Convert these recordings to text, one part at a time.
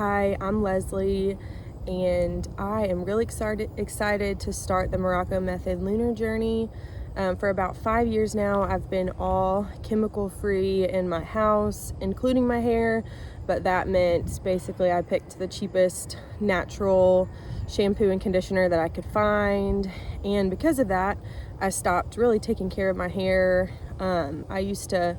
Hi, I'm Lesley, and I am really excited to start the Morocco Method Lunar Journey. For about 5 years now, I've been all chemical free in my house, including my hair, but that meant basically I picked the cheapest natural shampoo and conditioner that I could find, and because of that, I stopped really taking care of my hair. I used to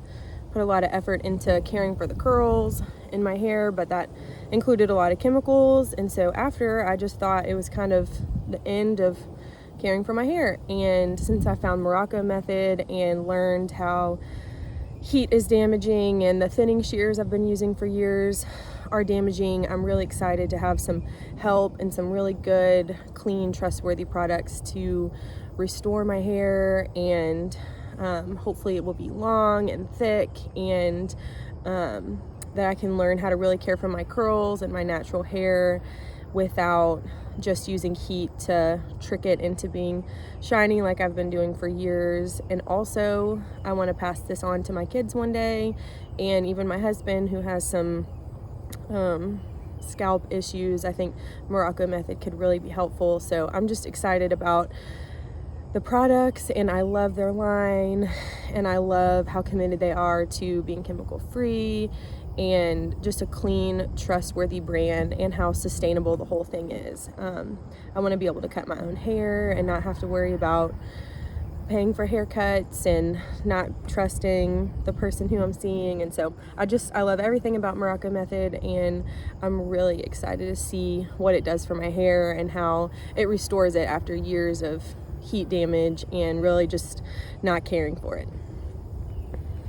put a lot of effort into caring for the curls in my hair, but that included a lot of chemicals, and so after, I just thought it was kind of the end of caring for my hair. And since I found Morocco Method and learned how heat is damaging and the thinning shears I've been using for years are damaging, I'm really excited to have some help and some really good, clean, trustworthy products to restore my hair, and hopefully it will be long and thick, and that I can learn how to really care for my curls and my natural hair without just using heat to trick it into being shiny like I've been doing for years. And also, I want to pass this on to my kids one day, and even my husband, who has some scalp issues. I think Morocco Method could really be helpful. So I'm just excited about the products, and I love their line, and I love how committed they are to being chemical free and just a clean, trustworthy brand, and how sustainable the whole thing is. I want to be able to cut my own hair and not have to worry about paying for haircuts and not trusting the person who I'm seeing. And so I love everything about Morocco Method, and I'm really excited to see what it does for my hair and how it restores it after years of heat damage and really just not caring for it.